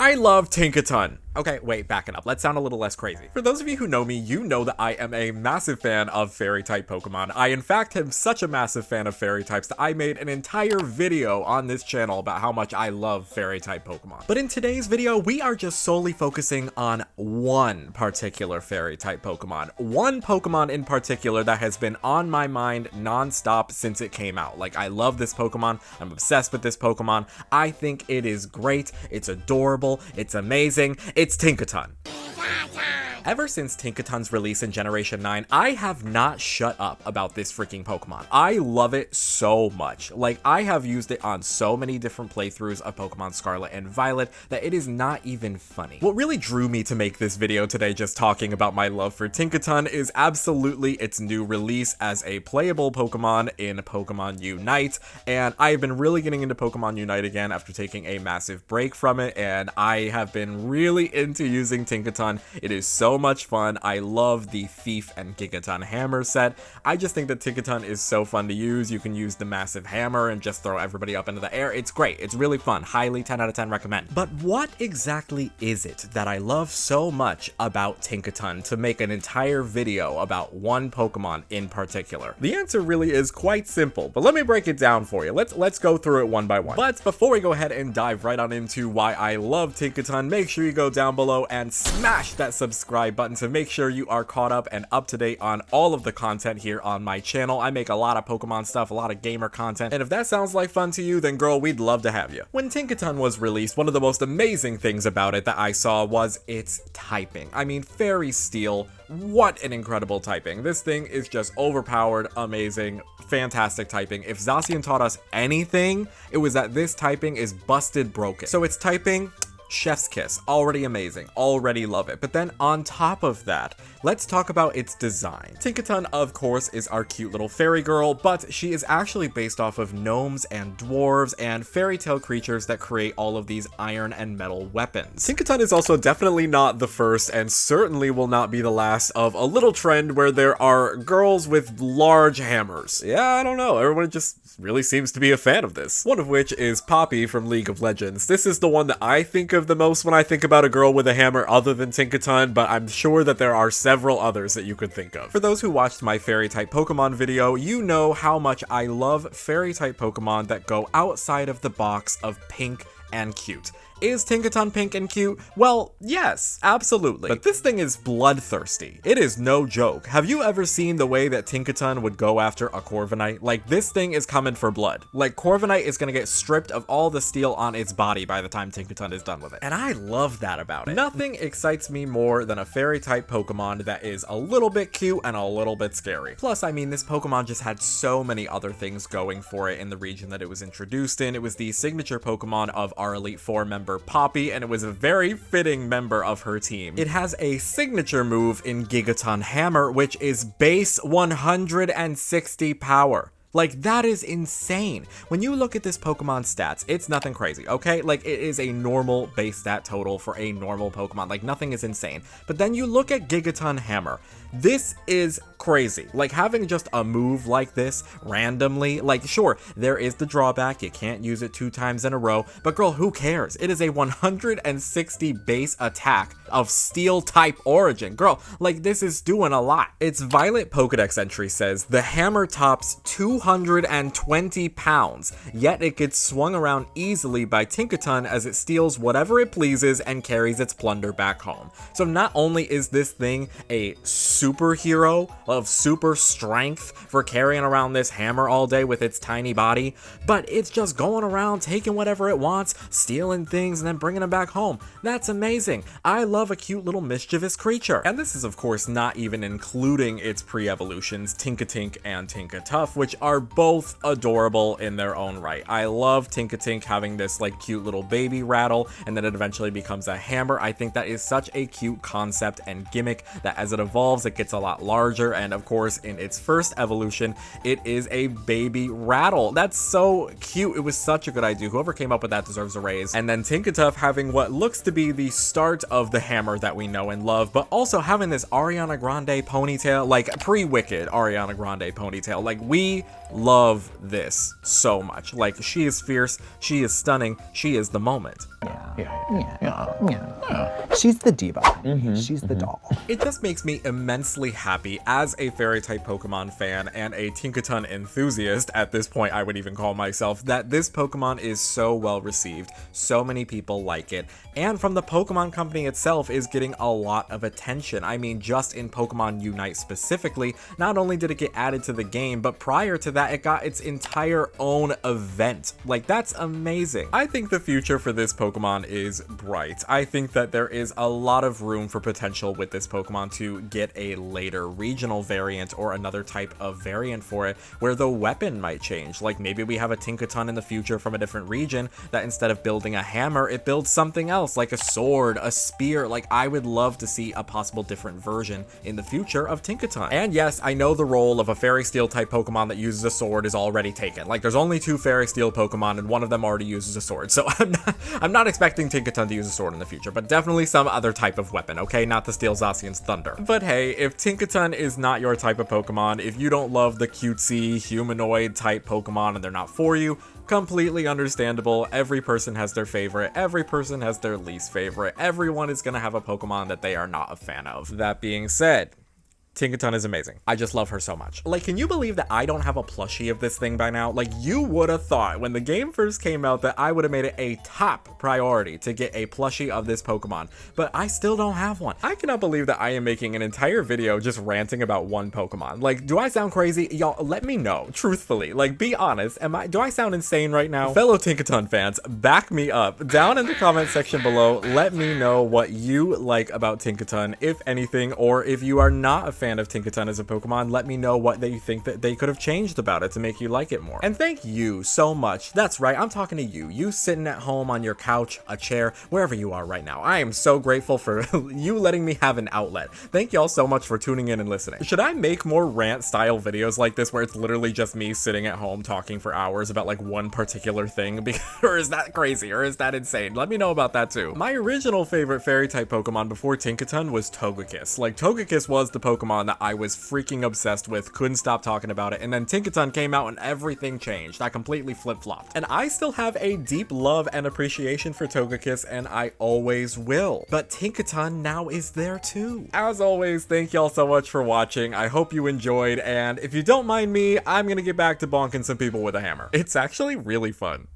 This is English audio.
I love Tinkaton. Okay, wait, backing up. Let's sound a little less crazy. For those of you who know me, you know that I am a massive fan of fairy-type Pokemon. I, in fact, am such a massive fan of fairy types that I made an entire video on this channel about how much I love fairy-type Pokemon. But in today's video, we are just solely focusing on one particular fairy-type Pokemon. One Pokemon in particular that has been on my mind non-stop since it came out. Like, I love this Pokemon. I'm obsessed with this Pokemon. I think it is great. It's adorable. It's amazing. It's Tinkaton. Ever since Tinkaton's release in Generation 9, I have not shut up about this freaking Pokemon. I love it so much. Like, I have used it on so many different playthroughs of Pokemon Scarlet and Violet that it is not even funny. What really drew me to make this video today just talking about my love for Tinkaton is absolutely its new release as a playable Pokemon in Pokemon Unite, and I've been really getting into Pokemon Unite again after taking a massive break from it, and I have been really into using Tinkaton. It is so much fun. I love the Thief and Gigaton hammer set. I just think that Tinkaton is so fun to use. You can use the massive hammer and just throw everybody up into the air. It's great. It's really fun. Highly 10 out of 10 recommend. But what exactly is it that I love so much about Tinkaton to make an entire video about one Pokemon in particular? The answer really is quite simple, but let me break it down for you. Let's go through it one by one. But before we go ahead and dive right on into why I love Tinkaton, make sure you go down below and smash that subscribe button to make sure you are caught up and up to date on all of the content here on my channel. I make a lot of Pokemon stuff, a lot of gamer content, and if that sounds like fun to you, then girl, we'd love to have you. When Tinkaton was released, one of the most amazing things about it that I saw was its typing. I mean, Fairy Steel, what an incredible typing. This thing is just overpowered, amazing, fantastic typing. If Zacian taught us anything, it was that this typing is busted broken. So its typing, chef's kiss, already amazing, already love it. But then on top of that, let's talk about its design. Tinkaton, of course, is our cute little fairy girl, but she is actually based off of gnomes and dwarves and fairy tale creatures that create all of these iron and metal weapons. Tinkaton is also definitely not the first and certainly will not be the last of a little trend where there are girls with large hammers. Yeah, I don't know, everyone just really seems to be a fan of this. One of which is Poppy from League of Legends. This is the one that I think of the most when I think about a girl with a hammer other than Tinkaton, but I'm sure that there are several others that you could think of. For those who watched my fairy type Pokemon video, you know how much I love fairy type Pokemon that go outside of the box of pink and cute. Is Tinkaton pink and cute? Well, yes, absolutely. But this thing is bloodthirsty. It is no joke. Have you ever seen the way that Tinkaton would go after a Corviknight? Like, this thing is coming for blood. Like, Corviknight is gonna get stripped of all the steel on its body by the time Tinkaton is done with it. And I love that about it. Nothing excites me more than a fairy type Pokemon that is a little bit cute and a little bit scary. Plus, I mean, this Pokemon just had so many other things going for it in the region that it was introduced in. It was the signature Pokemon of our Elite Four member Poppy, and it was a very fitting member of her team. It has a signature move in Gigaton Hammer, which is base 160 power. Like, that is insane. When you look at this Pokemon stats, it's nothing crazy, okay? Like, it is a normal base stat total for a normal Pokemon. Like, nothing is insane. But then you look at Gigaton Hammer. This is crazy. Like, having just a move like this randomly, like, sure, there is the drawback. You can't use it 2 times in a row, but girl, who cares? It is a 160 base attack of steel type origin. Girl, like, this is doing a lot. Its Violet Pokedex entry says the hammer tops 220 pounds, yet it gets swung around easily by Tinkaton as it steals whatever it pleases and carries its plunder back home. So not only is this thing a superhero of super strength for carrying around this hammer all day with its tiny body, but it's just going around taking whatever it wants, stealing things, and then bringing them back home. That's amazing. I love a cute little mischievous creature. And this is, of course, not even including its pre-evolutions, Tinkatink and Tinkatuff, which are both adorable in their own right. I love Tinkatink having this, like, cute little baby rattle, and then it eventually becomes a hammer. I think that is such a cute concept and gimmick that as it evolves, it gets a lot larger, and of course, in its first evolution, it is a baby rattle. That's so cute. It was such a good idea. Whoever came up with that deserves a raise. And then Tinkatuff having what looks to be the start of the hammer that we know and love, but also having this Ariana Grande ponytail, like pre-Wicked Ariana Grande ponytail. Like, we love this so much. Like, she is fierce, she is stunning, she is the moment. Yeah. She's the diva. She's the doll. It just makes me immensely happy as a fairy-type Pokemon fan and a Tinkaton enthusiast, at this point I would even call myself, that this Pokemon is so well received, so many people like it, and from the Pokemon company itself is getting a lot of attention. I mean, just in Pokemon Unite specifically, not only did it get added to the game, but prior to that it got its entire own event. Like, that's amazing. I think the future for this Pokemon is bright. I think that there is a lot of room for potential with this Pokemon to get a later regional variant or another type of variant for it where the weapon might change. Like, maybe we have a Tinkaton in the future from a different region that instead of building a hammer, it builds something else like a sword, a spear. Like, I would love to see a possible different version in the future of Tinkaton. And yes, I know the role of a Fairy Steel type Pokemon that uses a sword is already taken. Like, there's only 2 Fairy Steel Pokemon and one of them already uses a sword. So I'm not expecting Tinkaton to use a sword in the future, but definitely some other type of weapon, okay? Not the Steel Zacian's Thunder. But hey, if Tinkaton is not your type of Pokemon, if you don't love the cutesy humanoid type Pokemon and they're not for you, completely understandable. Every person has their favorite, every person has their least favorite, everyone is gonna have a Pokemon that they are not a fan of. That being said, Tinkaton is amazing. I just love her so much. Like, can you believe that I don't have a plushie of this thing by now? Like, you would have thought when the game first came out that I would have made it a top priority to get a plushie of this Pokemon, but I still don't have one. I cannot believe that I am making an entire video just ranting about one Pokemon. Like, do I sound crazy? Y'all, let me know, truthfully. Like, be honest. Do I sound insane right now? Fellow Tinkaton fans, back me up. Down in the comment section below, let me know what you like about Tinkaton, if anything, or if you are not a fan of Tinkaton as a Pokemon, let me know what they think that they could have changed about it to make you like it more. And thank you so much. That's right, I'm talking to you sitting at home on your couch, a chair, wherever you are right now. I am so grateful for you letting me have an outlet. Thank y'all so much for tuning in and listening. Should I make more rant style videos like this where it's literally just me sitting at home talking for hours about like one particular thing? Or is that crazy, or is that insane? Let me know about that too. My original favorite fairy type Pokemon before Tinkaton was Togekiss. Like, Togekiss was the Pokemon that I was freaking obsessed with, couldn't stop talking about it, and then Tinkaton came out and everything changed. I completely flip-flopped. And I still have a deep love and appreciation for Togekiss, and I always will. But Tinkaton now is there too. As always, thank y'all so much for watching. I hope you enjoyed, and if you don't mind me, I'm gonna get back to bonking some people with a hammer. It's actually really fun.